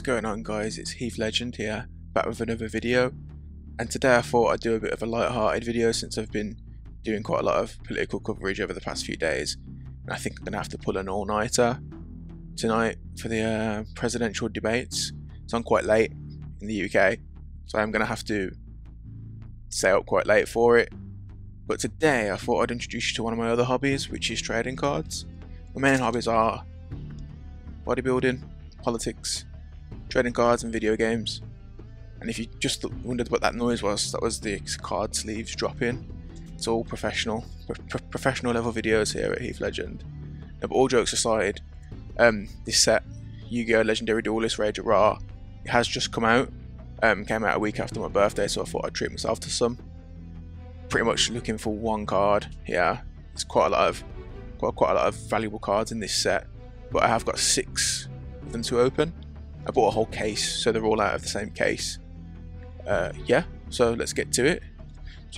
going on, guys? It's Heath Legend here, back with another video. And today I thought I'd do a bit of a light-hearted video since I've been doing quite a lot of political coverage over the past few days. And I think I'm going to have to pull an all-nighter tonight for the presidential debates. It's on quite late in the UK, so I'm going to have to stay up quite late for it. But today I thought I'd introduce you to one of my other hobbies, which is trading cards. My main hobbies are bodybuilding, politics, trading cards and video games. And if you just wondered what that noise was, that was the card sleeves dropping. It's all professional level videos here at Heath Legend. But all jokes aside, this set, YuGiOh Legendary Duelist Rage Raw, it has just come out. Came out a week after my birthday, so I thought I'd treat myself to some. Pretty much looking for one card here. There's quite a lot of valuable cards in this set, but I have got 6 of them to open. I bought a whole case, so they're all out of the same case. Yeah, so let's get to it.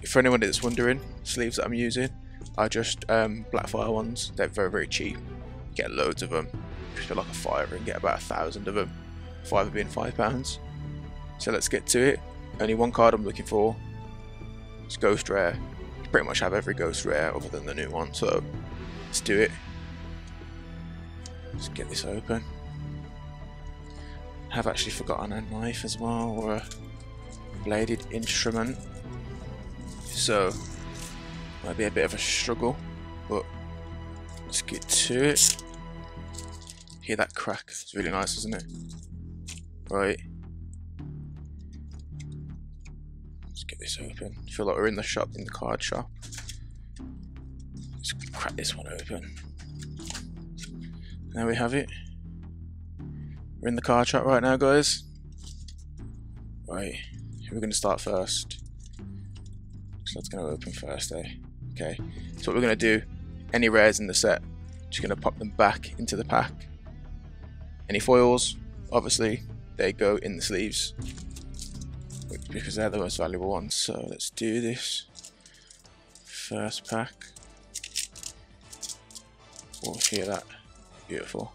For anyone that's wondering, sleeves that I'm using are just Blackfire ones. They're very cheap. You get loads of them. Just like a fiver and get about 1,000 of them. Fiver being £5. So let's get to it. Only one card I'm looking for. It's Ghost Rare. You pretty much have every Ghost Rare other than the new one, so let's do it. Let's get this open. I have actually forgotten a knife as well, or a bladed instrument, so might be a bit of a struggle, but let's get to it. Hear that crack? It's really nice, isn't it? Right. Let's get this open. I feel like we're in the shop, in the card shop. Let's crack this one open. There we have it. We're in the card shop right now, guys. Right, who are we going to start first? So that's going to open first, eh? Okay, so what we're going to do, any rares in the set, just going to pop them back into the pack. Any foils, obviously, they go in the sleeves, because they're the most valuable ones. So let's do this. First pack. Oh, hear that? Beautiful.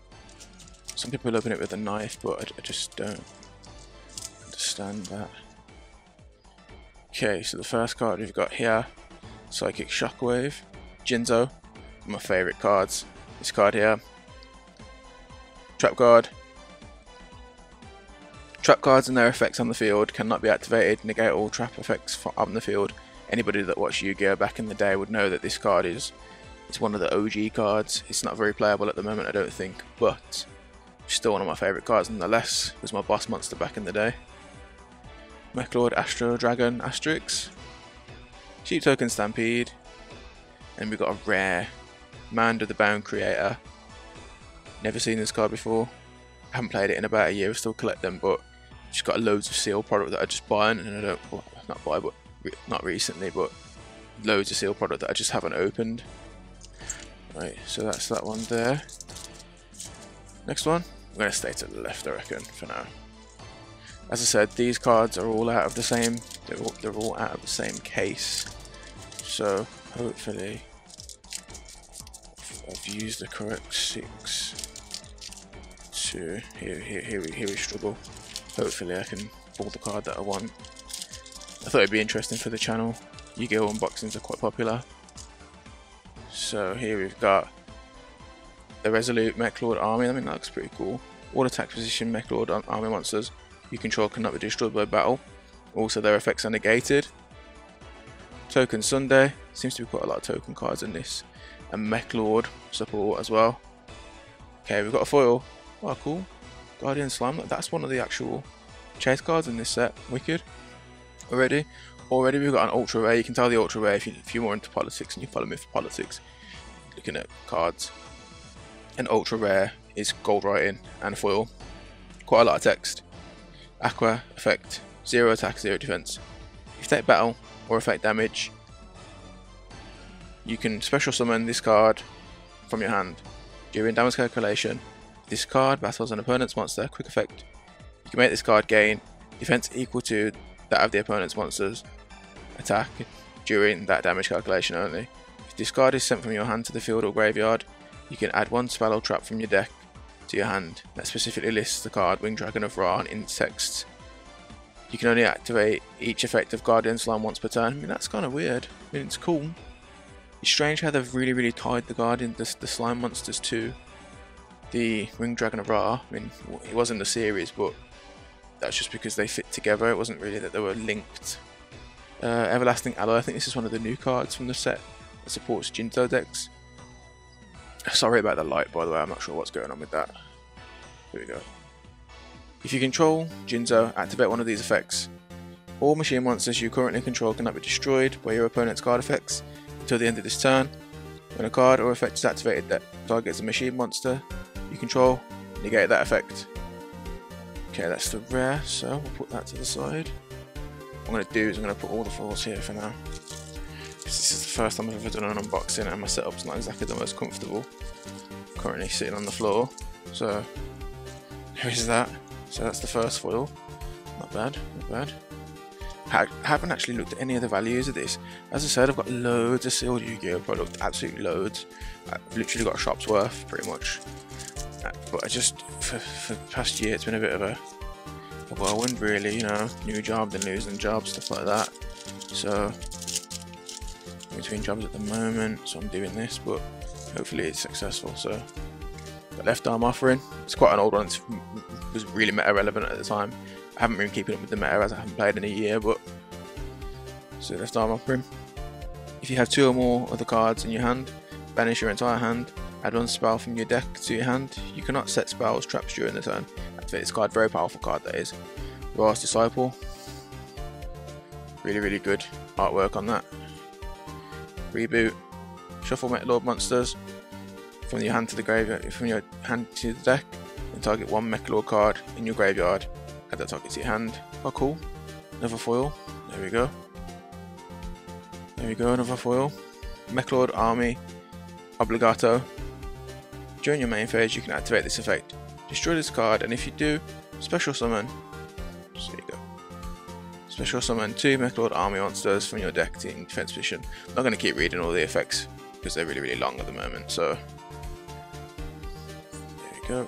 Some people open it with a knife, but I just don't understand that. Okay, so the first card we've got here, Psychic Shockwave, Jinzo, one of my favourite cards. This card here, Trap Guard. Trap cards and their effects on the field cannot be activated. Negate all trap effects on the field. Anybody that watched YuGiOh back in the day would know that this card is one of the OG cards. It's not very playable at the moment, I don't think, but still one of my favourite cards nonetheless. It was my boss monster back in the day. Mechlord Astro Dragon Asterix, Cheap Token Stampede, and we've got a rare Manda the Bound Creator. Never seen this card before. I haven't played it in about a year. I still collect them, but just got loads of sealed product that I just buy, and I don't, well, not buy, but not recently, but loads of sealed product that I just haven't opened. Right, so that's that one there. Next one, I'm going to stay to the left, I reckon, for now. As I said, these cards are all out of the same, they're all out of the same case. So, hopefully, I've used the correct 6 to, here we struggle. Hopefully I can pull the card that I want. I thought it'd be interesting for the channel. YuGiOh unboxings are quite popular. So here we've got the Resolute Mechlord Army. I mean, that looks pretty cool. All attack position Mechlord Army monsters you control cannot be destroyed by battle. Also, their effects are negated. Token Sunday. Seems to be quite a lot of token cards in this. And Mechlord support as well. Okay, we've got a foil. Oh, cool. Guardian Slime. That's one of the actual chase cards in this set. Wicked. Already we've got an ultra rare. You can tell the ultra rare if you're more into politics and you follow me for politics. Looking at cards. An ultra rare is gold writing and a foil. Quite a lot of text. Aqua effect, 0 attack, 0 defense. If you take battle or effect damage, you can special summon this card from your hand. During damage calculation, if this card battles an opponent's monster, quick effect, you can make this card gain defense equal to that of the opponent's monster's attack during that damage calculation only. If this card is sent from your hand to the field or graveyard, you can add 1 spell or trap from your deck to your hand that specifically lists the card Winged Dragon of Ra in text. You can only activate each effect of Guardian Slime once per turn. I mean, that's kind of weird. I mean, it's cool. It's strange how they've really tied the slime monsters to the Winged Dragon of Ra. I mean, it was in the series, but that's just because they fit together. It wasn't really that they were linked. Everlasting Alloy. I think this is one of the new cards from the set that supports YuGiOh decks. Sorry about the light, by the way. I'm not sure what's going on with that. Here we go. If you control YuGiOh, activate one of these effects. All machine monsters you currently control cannot be destroyed by your opponent's card effects until the end of this turn. When a card or effect is activated that targets a machine monster you control, negate that effect. Okay, that's the rare, so we'll put that to the side. What I'm going to do is I'm going to put all the foils here for now. This is the first time I've ever done an unboxing and my setup's not exactly the most comfortable. I'm currently sitting on the floor, so there is that. So that's the first foil. Not bad, not bad. I haven't actually looked at any of the values of this. As I said, I've got loads of sealed YuGiOh product, absolutely loads. I've literally got a shop's worth, pretty much. But I just, for the past year, it's been a bit of a whirlwind, really, you know, new job, then losing jobs, stuff like that. So, I'm between jobs at the moment, so I'm doing this, but hopefully it's successful. So, the left arm offering, it's quite an old one, it was really meta relevant at the time. I haven't been keeping up with the meta as I haven't played in a year, but so left arm offering. If you have 2 or more of the cards in your hand, banish your entire hand, add 1 spell from your deck to your hand. You cannot set spells, traps during the turn. Activate this card, very powerful card that is. Ra's Disciple. Really good artwork on that. Reboot. Shuffle Mechalord monsters from your hand to the graveyard, from your hand to the deck, and target 1 Mechalord card in your graveyard. Add that target to your hand. Oh, cool. Another foil. There we go. There we go, another foil. Mechalord Army Obligato. During your main phase, you can activate this effect. Destroy this card, and if you do, special summon. So there you go. Special summon 2 Mechalord Army monsters from your deck to in defense position. I'm not going to keep reading all the effects because they're really long at the moment. So there we go.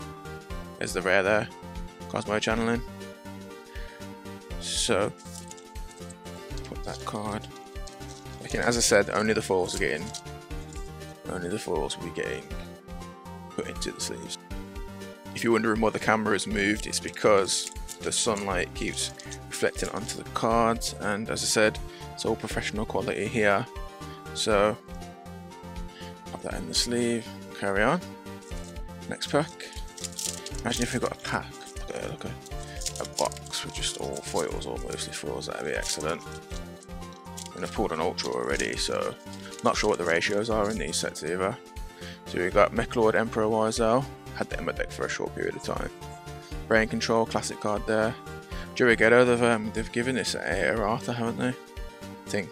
There's the rare there. Cosmo channeling. So put that card. Again, as I said, only the foils will be getting put into the sleeves. If you're wondering why the camera has moved, it's because the sunlight keeps reflecting onto the cards, and as I said, it's all professional quality here. So pop that in the sleeve, carry on. Next pack. Imagine if we got a pack, look, a box with just all foils or mostly foils. That'd be excellent. And I've pulled an ultra already, so not sure what the ratios are in these sets either. So we've got Mechalord Emperor YuGiOh, had that in my deck for a short period of time. Brain Control, classic card there. YuGiOh, they've given this a errata, haven't they? I think.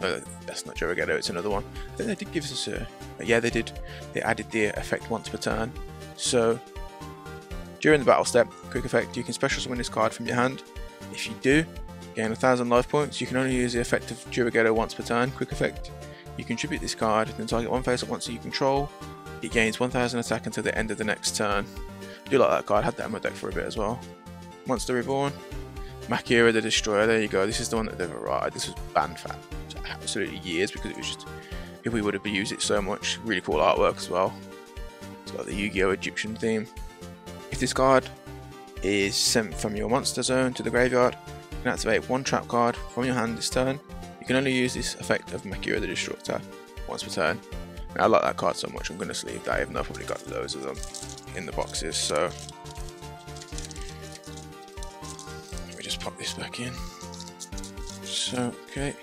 No, that's not YuGiOh, it's another one. I think they did give us a... Yeah, they did. They added the effect once per turn. So, during the battle step, quick effect, you can special summon this card from your hand. If you do, gain 1000 life points. You can only use the effect of YuGiOh once per turn. Quick effect, you contribute this card, then target 1 face-up monster you control. It gains 1000 attack until the end of the next turn. I do like that card, had that in my deck for a bit as well. Monster Reborn. Makira the Destroyer, there you go. This is the one that they've arrived. This was banned for absolutely years because it was just, if we would have used it so much. Really cool artwork as well. It's got the YuGiOh Egyptian theme. If this card is sent from your monster zone to the graveyard, you can activate 1 trap card from your hand this turn. You can only use this effect of Makira the Destructor once per turn. And I like that card so much, I'm going to sleeve that, even though I've probably got loads of them in the boxes. So let me just pop this back in. So, okay,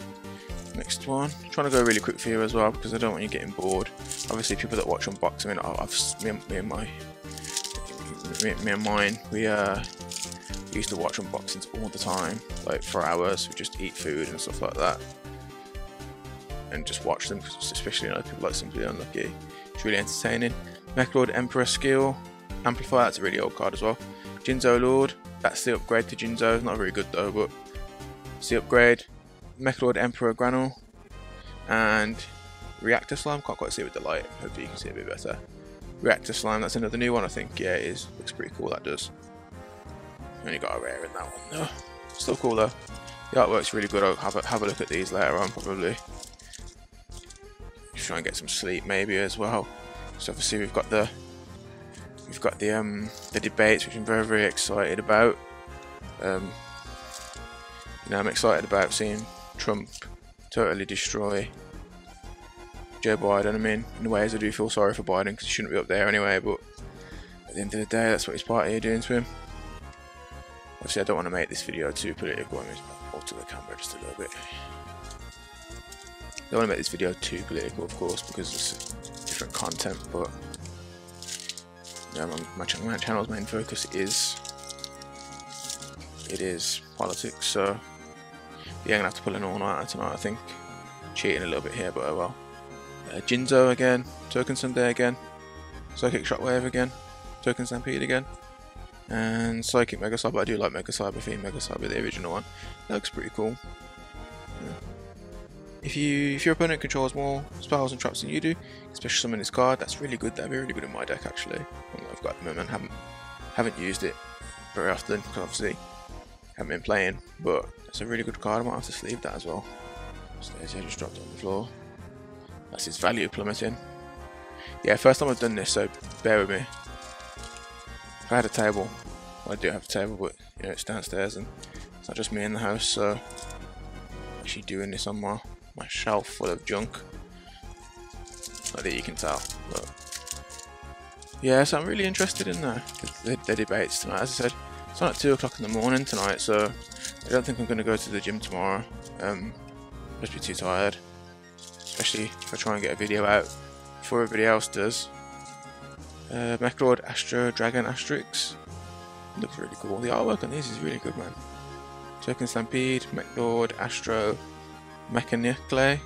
next one. I'm trying to go really quick for you as well because I don't want you getting bored. Obviously, people that watch unboxing, me and mine, we used to watch unboxings all the time, like for hours. We just eat food and stuff like that, and just watch them. Especially, you know, people like Simply Unlucky. It's really entertaining. Mechalord Emperor Skill Amplify. That's a really old card as well. YuGiOh Lord. That's the upgrade to YuGiOh. Not very good though, but it's the upgrade. Mechalord Emperor Granule and Reactor Slime. Can't quite see it with the light. Hopefully you can see it a bit better. Reactor Slime, that's another new one I think. Yeah, it is. Looks pretty cool, that does. Only got a rare in that one though. Still cool though. The artwork's really good. I'll have a look at these later on probably. Just try and get some sleep maybe as well. So obviously we've got the debates, which I'm very, very excited about. You know, I'm excited about seeing Trump totally destroy Joe Biden. I mean, in ways I do feel sorry for Biden because he shouldn't be up there anyway, but at the end of the day, that's what his party are doing to him. Obviously, I don't want to make this video too political. I'm going to alter the camera just a little bit. I don't want to make this video too political, of course, because it's different content, but yeah, my channel's main focus is politics, so yeah, I'm going to have to pull an all-nighter tonight, I think. Cheating a little bit here, but oh well. YuGiOh again, Token Sunday again, Psychic Shockwave again, Token Stampede again, and Psychic Mega Cyber. I do like Mega Cyber theme, Mega Cyber, the original one. That looks pretty cool. Yeah. If your opponent controls more spells and traps than you do, especially summon this card, that's really good. That'd be really good in my deck actually. I've got at the moment, haven't used it very often because obviously haven't been playing, but it's a really good card. I might have to sleeve that as well. Stairs, yeah, just dropped it on the floor. That's his value plummeting. Yeah, first time I've done this, so bear with me. If I had a table, well, I do have a table, but you know it's downstairs and it's not just me in the house, so I'm actually doing this on my shelf full of junk. Not that you can tell, but yeah, so I'm really interested in the debates tonight. As I said, it's on at 2 o'clock in the morning tonight, so I don't think I'm going to go to the gym tomorrow. Just be too tired, especially if I try and get a video out before everybody else does. Mechlord Astro Dragon Asterix looks really cool. The artwork on these is really good, man. Token Stampede, Mechlord Astro Mechanicle.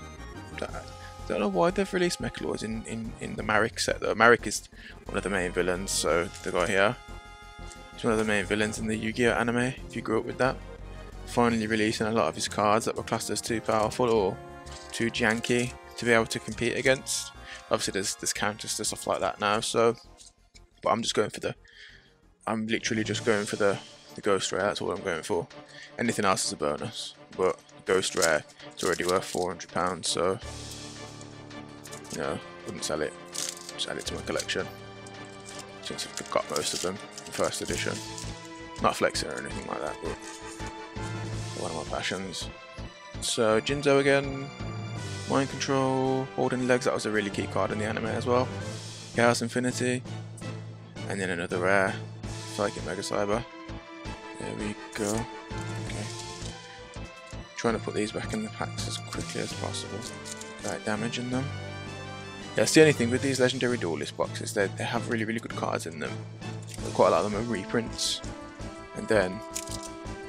Don't know why they've released Mechlords in the Marik set though. Marik is one of the main villains, so the guy here is one of the main villains in the YuGiOh anime, if you grew up with that. Finally releasing a lot of his cards that were classed as too powerful or too janky to be able to compete against. Obviously there's counters to stuff like that now, so but I'm literally just going for the Ghost Rare. That's all I'm going for. Anything else is a bonus, but Ghost Rare is already worth £400, so you know, wouldn't sell it. Just add it to my collection since I've got most of them in first edition. Not flexing or anything like that, but one of my passions. So YuGiOh again, Mind Control, Holding Legs, that was a really key card in the anime as well. Chaos Infinity, and then another rare, Psychic Mega Cyber. There we go. Okay. Trying to put these back in the packs as quickly as possible without damaging them. Yeah, that's the only thing with these legendary duelist boxes, they have really, really good cards in them. But quite a lot of them are reprints. And then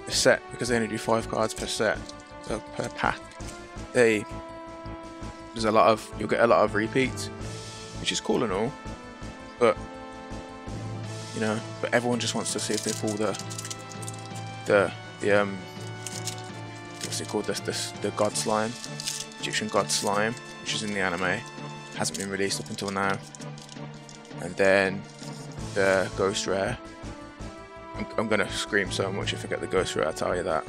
the set, because they only do 5 cards per set, so per pack, you'll get a lot of repeats, which is cool and all, but you know, but everyone just wants to see if they pull the what's it called, the God Slime, Egyptian God Slime, which is in the anime, hasn't been released up until now, and then the Ghost Rare. I'm gonna scream so much if I get the Ghost Rare, I'll tell you that.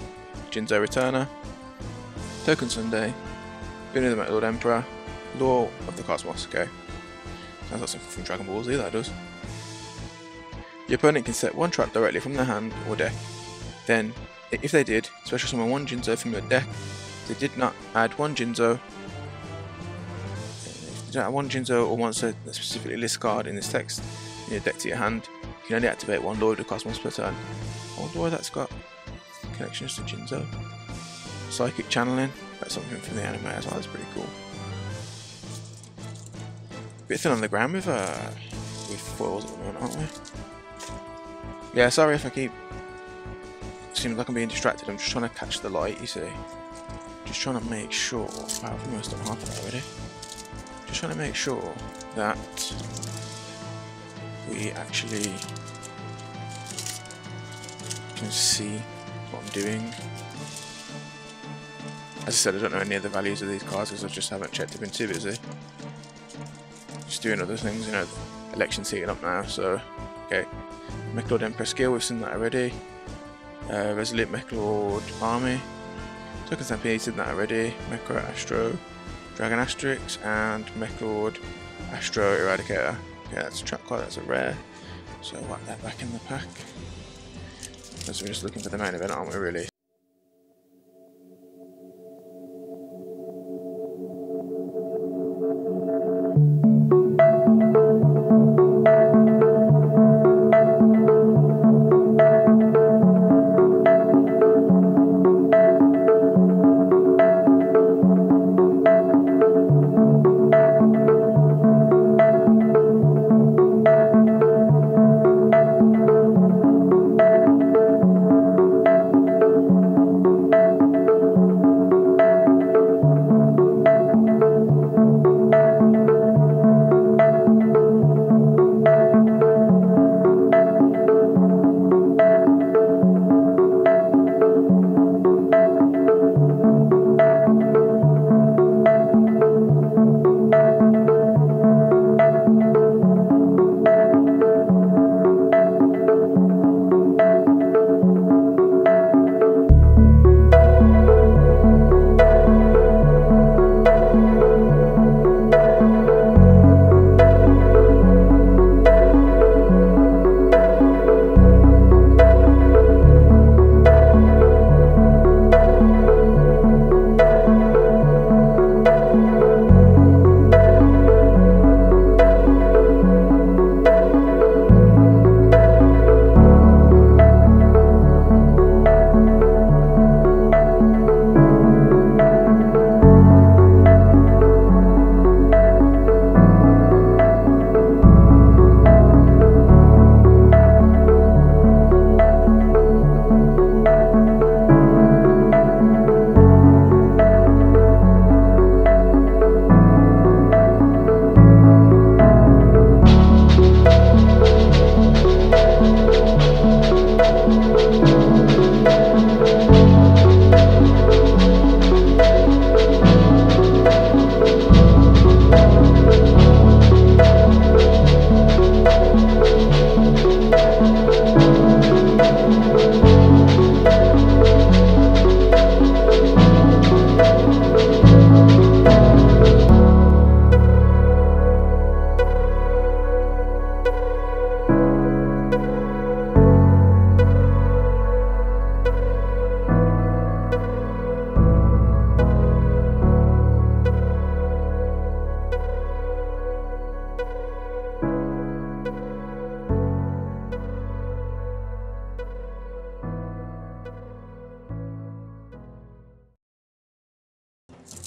YuGiOh Returner, Token Sunday, Vinny the Metal Emperor, Law of the Cosmos. Okay, sounds like something from Dragon Ball Z, that does. Your opponent can set one trap directly from their hand or deck. Then, if they did, special summon one YuGiOh from your deck. If they did not add one YuGiOh, or wants to specifically list card in this text in your deck to your hand, you can only activate one Lord of the Cosmos per turn. I wonder why that's got connections to YuGiOh. Psychic Channeling, that's something from the anime as well, that's pretty cool. Bit thin on the ground with foils at the moment, aren't we? Yeah, sorry if I keep... Seems like I'm being distracted, I'm just trying to catch the light, you see. Just trying to make sure... Wow, I've almost done half an hour already. Just trying to make sure that we actually can see what I'm doing. As I said, I don't know any of the values of these cards because I just haven't checked. I've been too busy just doing other things, you know. election's heating up now, so okay. Mechlord Emperor skill, we've seen that already. Resolute Mechlord Army. Token Stampede, we've seen that already. Mechlord Astro Dragon Asterix and Mechlord Astro Eradicator. Okay, that's a trap card, that's a rare. So whack that back in the pack. Because we're just looking for the main event, aren't we really?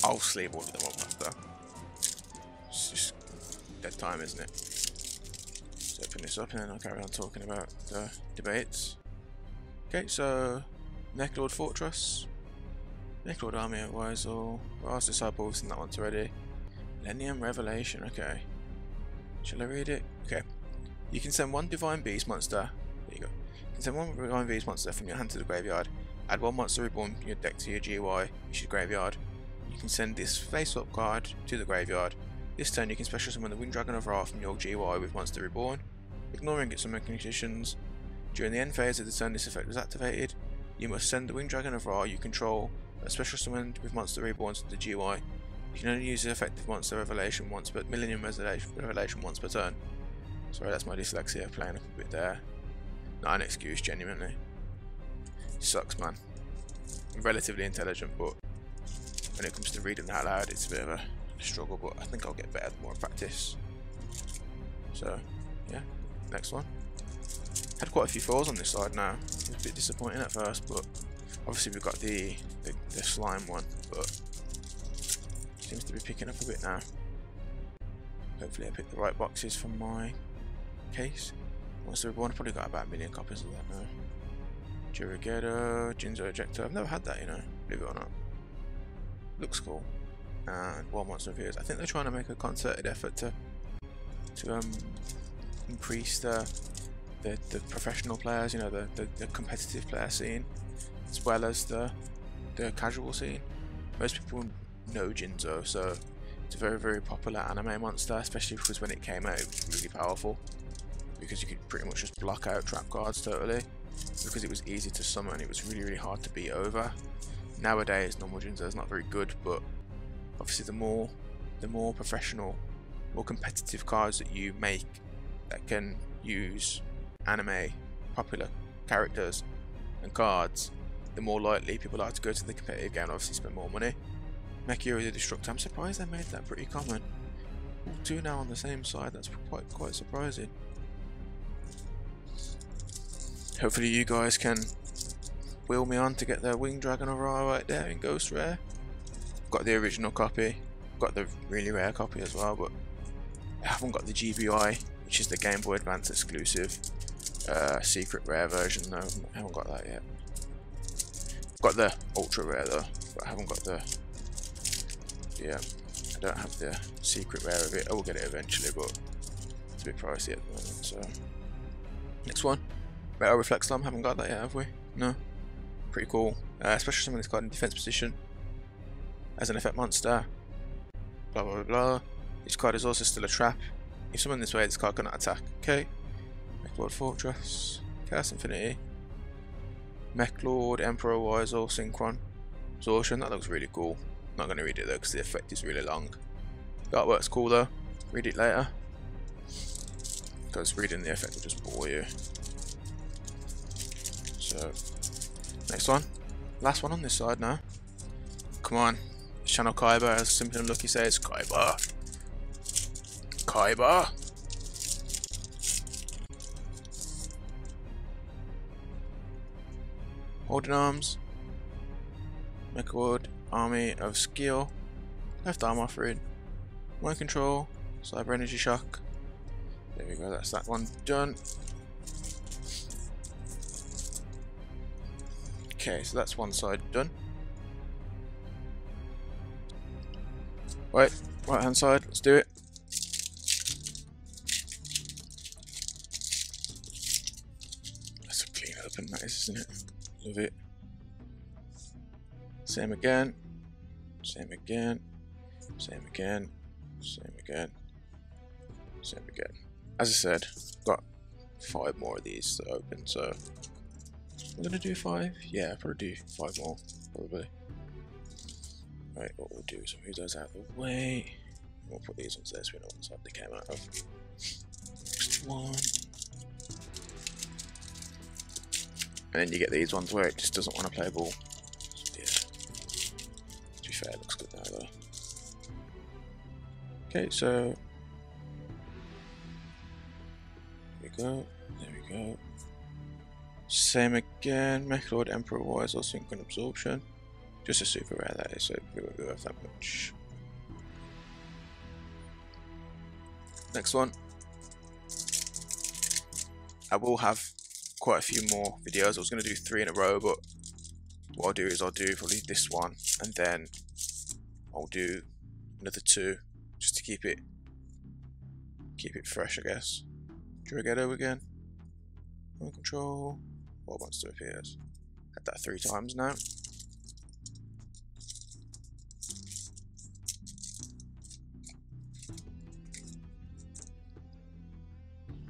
I'll sleeve all of them up after. It's just dead time, isn't it? So open this up and then I'll carry on talking about the debates. Okay, so Mechlord Fortress, Mechlord Army at YuGiOh, Ras Disciple, we've seen that once already. Millennium Revelation, okay. Shall I read it? Okay. You can send one Divine Beast monster. There you go. You can send one Divine Beast monster from your hand to the graveyard. Add one monster reborn from your deck to your GY, which is graveyard. You can send this face swap card to the graveyard. This turn you can special summon the Winged Dragon of Ra from your GY with monster reborn, ignoring its summon conditions. During the end phase of the turn this effect was activated, you must send the Winged Dragon of Ra you control a special summoned with monster reborn to the GY. You can only use the effective monster revelation once per Millennium Revelation once per turn. Sorry, that's my dyslexia playing up a bit there. Not an excuse, genuinely. Sucks, man. I'm relatively intelligent, but when it comes to reading out loud, it's a bit of a struggle, but I think I'll get better the more I practice. So, yeah, next one. Had quite a few falls on this side now. It was a bit disappointing at first, but obviously we've got the slime one, but seems to be picking up a bit now. Hopefully I picked the right boxes from my case. Once the one, I've probably got about 1 million copies of that now. YuGiOh, Jinzo Ejector. I've never had that, you know, believe it or not. Looks cool. And Wild Monster Reviews. I think they're trying to make a concerted effort to increase the professional players, you know, the competitive player scene, as well as the casual scene. Most people know Jinzo, so It's a very popular anime monster, especially because when it came out it was really powerful, because you could pretty much just block out trap cards totally, because it was easy to summon. It was really hard to beat over. Nowadays normal Jinzo is not very good, but obviously the more professional, more competitive cards that you make that can use anime popular characters and cards, the more likely people are to go to the competitive game and obviously spend more money. YuGiOh the Destructor, I'm surprised they made that pretty common. All two now on the same side, that's quite surprising. Hopefully you guys can wheel me on to get the Winged Dragon of Ra right there in Ghost Rare. Got the original copy, got the really rare copy as well, but I haven't got the GBI, which is the Game Boy Advance exclusive secret rare version. No, I haven't got that yet. Got the ultra rare though, but I haven't got the I don't have the secret rare of it. I will get it eventually, but it's a bit pricey at the moment. So next one, Metal Reflex Slam. Haven't got that yet, have we? No. Pretty cool, especially someone that's got in defense position as an effect monster. Blah blah blah. This card is also still a trap. If summoned this way, this card cannot attack. Okay. Mechlord Fortress, Chaos Infinity, Mechlord Emperor Wisel Synchron Absorption. That looks really cool. Not going to read it though because the effect is really long. The artwork's cool though. Read it later, because reading the effect will just bore you. So next one, last one on this side now. Come on, Channel Kaiba, as Simply Unlucky says. Kaiba. Kaiba. Holding Arms, Mechwood, Army of Skill, Left Arm Offering, Mind Control, Cyber Energy Shock. There we go, that's that one done. Okay, so that's one side done. Right hand side, let's do it. That's a clean open that is, isn't it? Love it. Same again, same again, same again, same again, same again. As I said, got 5 more of these to open, so I'm gonna do 5. Yeah, I'll probably do 5 more, probably. Right, what we'll do is move those out of the way. We'll put these ones there so we know what side they came out of. Next one. And then you get these ones where it just doesn't want to play ball. Yeah. To be fair, it looks good now though. Okay, so there we go. There we go. Same again. Mechlord Emperor Wisel Synchron Absorption. Just a super rare that is, so it won't be worth that much. Next one. I will have quite a few more videos. I was going to do 3 in a row, but what I'll do is I'll do probably this one, and then I'll do another 2 just to keep it fresh, I guess. YuGiOh again. Mind Control. What monster appears? Had that 3 times now.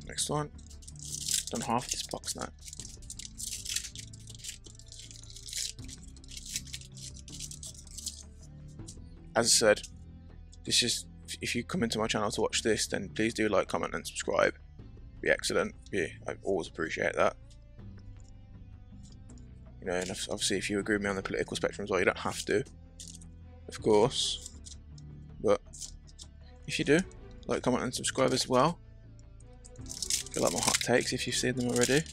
Next one. Done half of this box now. As I said, this is, if you come into my channel to watch this, then please do like, comment and subscribe. Be excellent. I always appreciate that. You know, and obviously if you agree with me on the political spectrum as well, you don't have to, of course, but if you do, like, comment and subscribe as well. If you like my hot takes, if you've seen them already.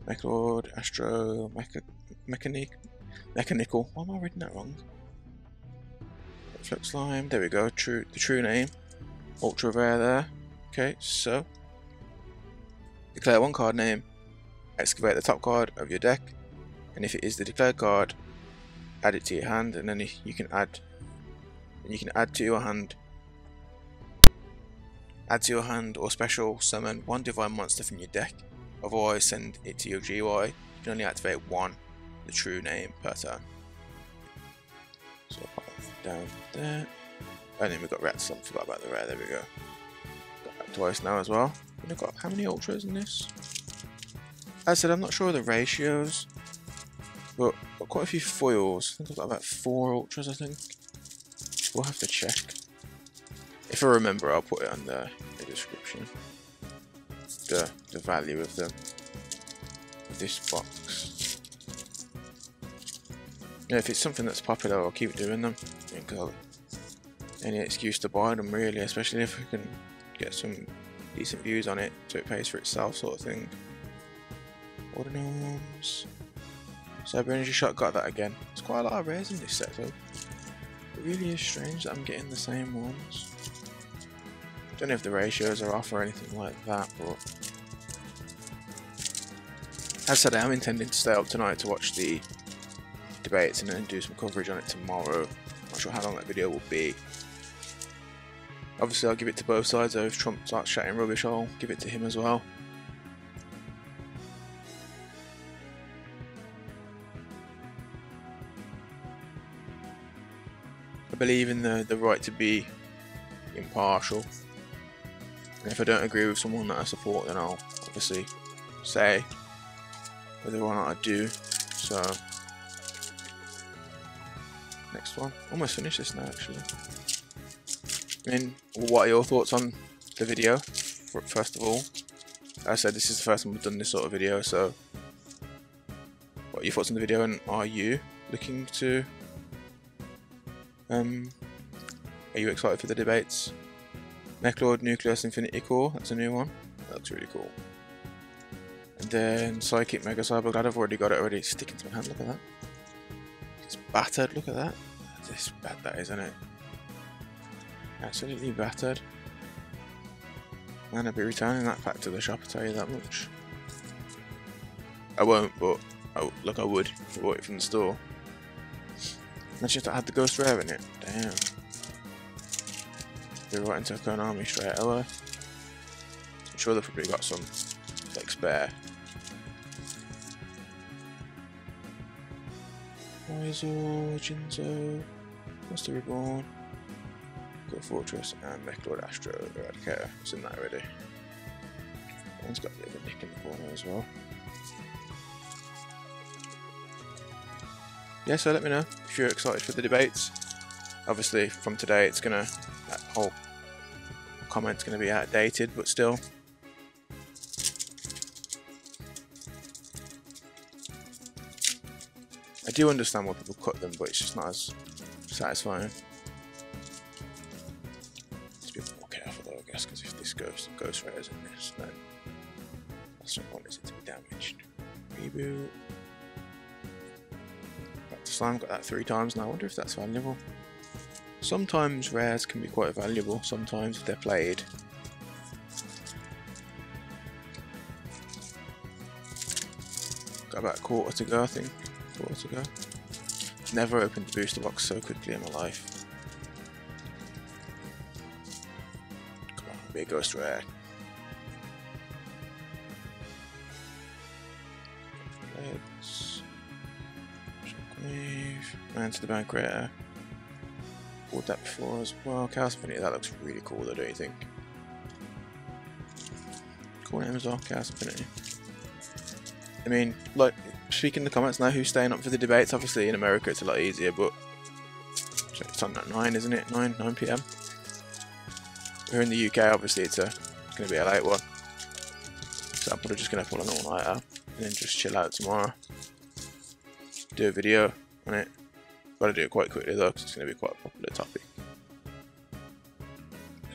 Mechlord, Astro, Mechanical. Why am I reading that wrong? Flip Slime, there we go, the true name. Ultra rare there. Okay, so declare 1 card name, excavate the top card of your deck, and if it is the declared card, add it to your hand, and then you can add to your hand or special summon 1 divine monster from your deck. Otherwise, send it to your GUI. You can only activate 1 the true name per turn. So I'll pop down there. And then we've got rats on, forgot about the rare, there we go. Got that twice now as well. And we've got how many ultras in this? As I said, I'm not sure of the ratios, but I've got quite a few foils. I think I've got about 4 ultras, I think. We'll have to check. If I remember, I'll put it on the description. The value of them. This box. Yeah, if it's something that's popular, I'll keep doing them. Any excuse to buy them, really, especially if we can get some decent views on it, so it pays for itself, sort of thing. Ordinals. Cyber Energy Shot, got that again. There's quite a lot of rares in this set, though. It really is strange that I'm getting the same ones. Don't know if the ratios are off or anything like that, but as I said, I am intending to stay up tonight to watch the debates and then do some coverage on it tomorrow. Not sure how long that video will be. Obviously, I'll give it to both sides, though. If Trump starts chatting rubbish, I'll give it to him as well. I believe in the right to be impartial. And if I don't agree with someone that I support, then I'll obviously say whether or not I do. So, next one. Almost finished this now, actually. I mean, what are your thoughts on the video? First of all, as I said, this is the first time we've done this sort of video, so what are your thoughts on the video, and are you looking to are you excited for the debates? Mechlord Nucleus Infinity Core, that's a new one. That looks really cool. And then Psychic Mega Cyber, glad I've already got it already. It's sticking to my hand, look at that. It's battered, look at that. This bad that is, isn't it? Absolutely battered. Man, I'll be returning that pack to the shop, I'll tell you that much. I won't, but look, I would if I bought it from the store. That's just I had the Ghost Rare in it. Damn. Be right into Konami straight away. I'm sure they've probably got some like spare. Rizzo, Jinzo, Master Reborn, Goat Fortress, and Mechlord Astro Eradicator. It's in that already. One's got a bit of a nick in the corner as well. Yeah, so let me know if you're excited for the debates. Obviously, from today, it's gonna, that whole comment's gonna be outdated, but still. I do understand why people cut them, but it's just not as satisfying. It's a bit more careful though, I guess, because if this ghost rares in this, then that's not want it to be damaged. Reboot. Back to Slime, got that 3 times now. I wonder if that's valuable. Sometimes rares can be quite valuable, sometimes if they're played. Got about a quarter to go, I think. Quarter to go. Never opened the booster box so quickly in my life. Come on, be a ghost rare. Legs. Shockwave. Man to the bank rare. Bought that before as well. Chaos Infinity, that looks really cool though, don't you think? Cool name as well, Chaos Infinity. I mean, like, speaking in the comments now, who's staying up for the debates? Obviously in America it's a lot easier, but it's on at 9, isn't it? 9 PM. Here in the UK, obviously it's going to be a late one. So I'm probably just going to pull an all-nighter and then just chill out tomorrow. Do a video on it. Gotta do it quite quickly though, because it's going to be quite a popular topic.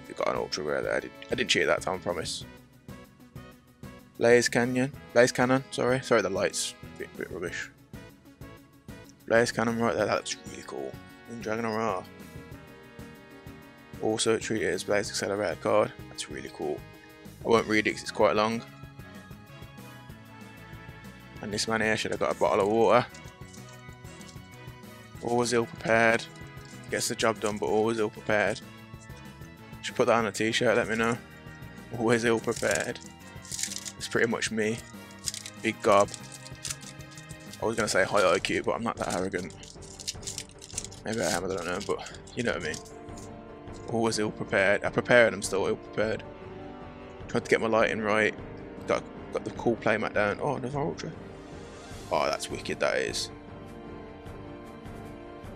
We've got an ultra rare there. I didn't cheat that time, I promise. Blaze Cannon, sorry, the light's a bit rubbish. Blaze Cannon right there, that looks really cool. And Dragon Aura. Also treat it as Blaze Accelerator card, that's really cool. I won't read it because it's quite long. And this man here should have got a bottle of water. Always ill prepared. Gets the job done, but always ill prepared. Should put that on a t-shirt, let me know. Always ill prepared. It's pretty much me. Big gob. I was gonna say high IQ, but I'm not that arrogant. Maybe I am, I don't know, but you know what I mean. Always ill prepared. I prepared, I'm still ill prepared. Tried to get my lighting right. Got the cool playmat down. Oh, another ultra. Oh, that's wicked, that is.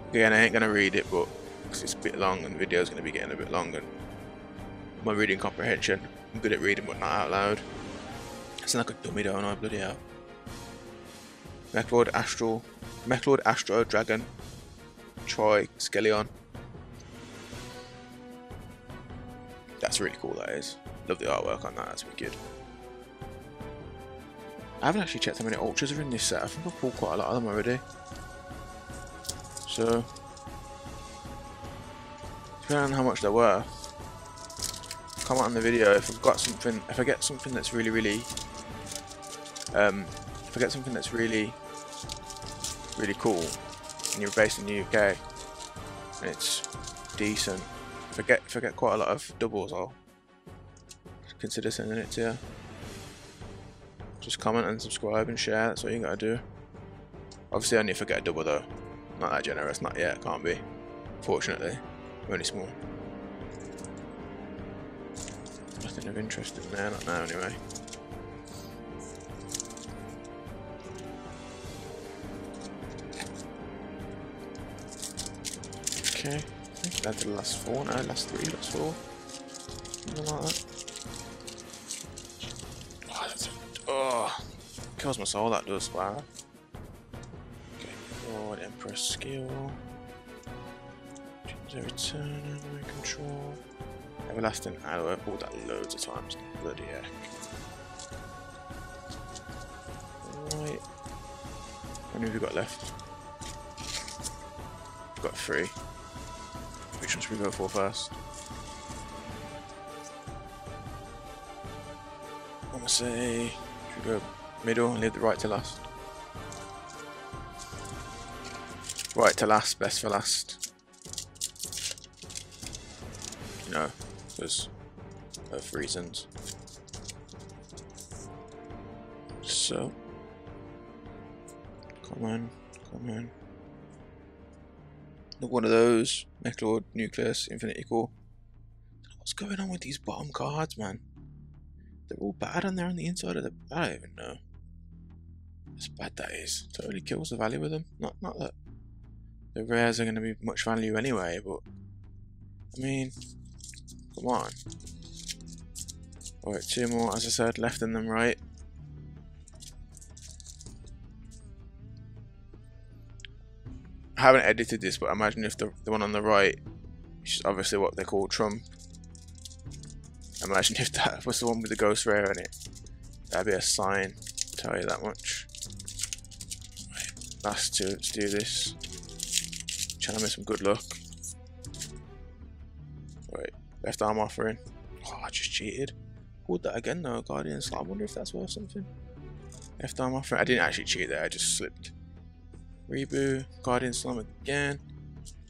Again, I ain't gonna read it, but because it's a bit long and the video's gonna be getting a bit long, and my reading comprehension, I'm good at reading but not out loud. I sound like a dummy, don't I? Bloody hell. Mechlord Astro Dragon Troy Skeleon. That's really cool, that is. Love the artwork on that, that's wicked. I haven't actually checked how many ultras are in this set. I think I've pulled quite a lot of them already. So, depending on how much they're worth, comment on the video if I've got something. If I get something that's really cool, and you're based in the UK, and it's decent. If I get quite a lot of doubles, I'll consider sending it to you. Just comment and subscribe and share. That's what you gotta do. Obviously, only if I get a double though. Not that generous, not yet. Can't be. Fortunately, I'm only small. Nothing of interest in there, not now anyway. Okay, I think that's the last 4 now, last 3, last 4. Something like that. Oh, that's kills my soul, that does, wow. Okay, forward, Emperor skill. Change return, memory control. Everlasting Arrow, I've pulled that loads of times, bloody heck. Right. How many have we got left? We've got 3. Which one should we go for first? I'm gonna say, should we go middle and leave the right to last? Right to last, best for last. You know, because of reasons. So, come on. Look, one of those. Mechlord, Nucleus, Infinity Core. What's going on with these bottom cards, man? They're all bad on there on the inside of the... I don't even know. That's bad, that is. Totally kills the value with them. Not that the rares are going to be much value anyway, but... I mean... Come on. Alright, 2 more, as I said, left and then right. I haven't edited this, but imagine if the one on the right, which is obviously what they call Trump. Imagine if that was the one with the ghost rare in it. That'd be a sign, I'll tell you that much. Right, last 2, let's do this. Trying to make some good luck. Right, left arm offering. Oh, I just cheated. Pulled that again though, Guardian Slot. I wonder if that's worth something. Left arm offering. I didn't actually cheat there, I just slipped. Reboot, Guardian Slime again.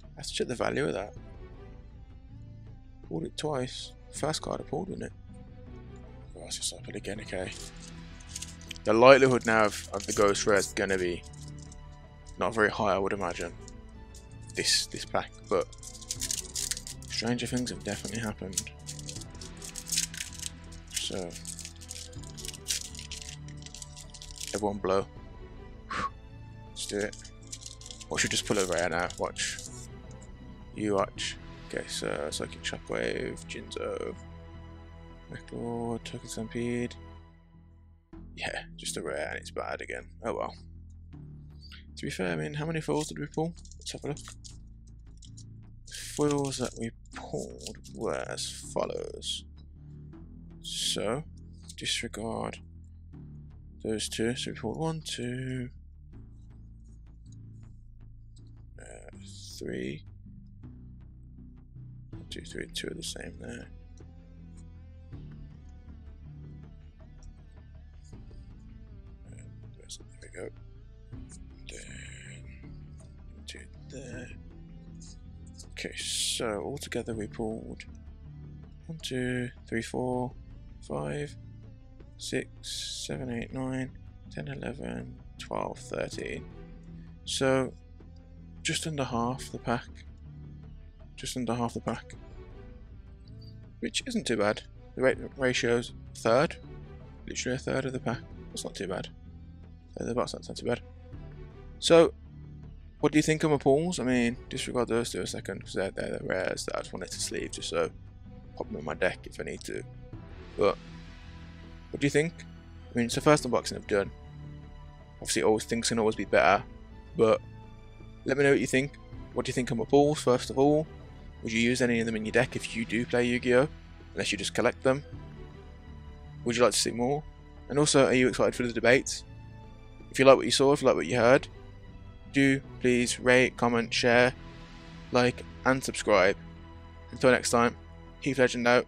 I have to check the value of that. Pulled it twice. First card I pulled, isn't it? Oh, let's just up it again, okay. The likelihood now of the ghost rare is gonna be not very high, I would imagine. This pack, but stranger things have definitely happened. So everyone blow. Let's do it. Or should just pull a rare now. Watch. You watch. Okay, so Psychic Shockwave, Jinzo, Mechlord, Token Stampede. Yeah, just a rare and it's bad again. Oh well. To be fair, I mean, how many foils did we pull? Let's have a look. The foils that we pulled were as follows. So, disregard those 2. So we pulled 1, 2, 3. 1, 2, 3, 2 are the same there. There we go. Then 2 there. Okay, so altogether we pulled 1, 2, 3, 4, 5, 6, 7, 8, 9, 10, 11, 12, 13. So just under half the pack. Just under half the pack. Which isn't too bad. The ratio's a third. Literally a third of the pack. That's not too bad. Third of the box, that's not too bad. So, what do you think of my pulls? I mean, disregard those 2 a second, because they're the rares that I just wanted to sleeve, just so pop them in my deck if I need to. But, what do you think? I mean, it's the first unboxing I've done. Obviously, things can always be better, but let me know what you think. What do you think of my pulls, first of all? Would you use any of them in your deck if you do play Yu-Gi-Oh? Unless you just collect them? Would you like to see more? And also, are you excited for the debates? If you like what you saw, if you like what you heard, do please rate, comment, share, like, and subscribe. Until next time, Heath Legend out.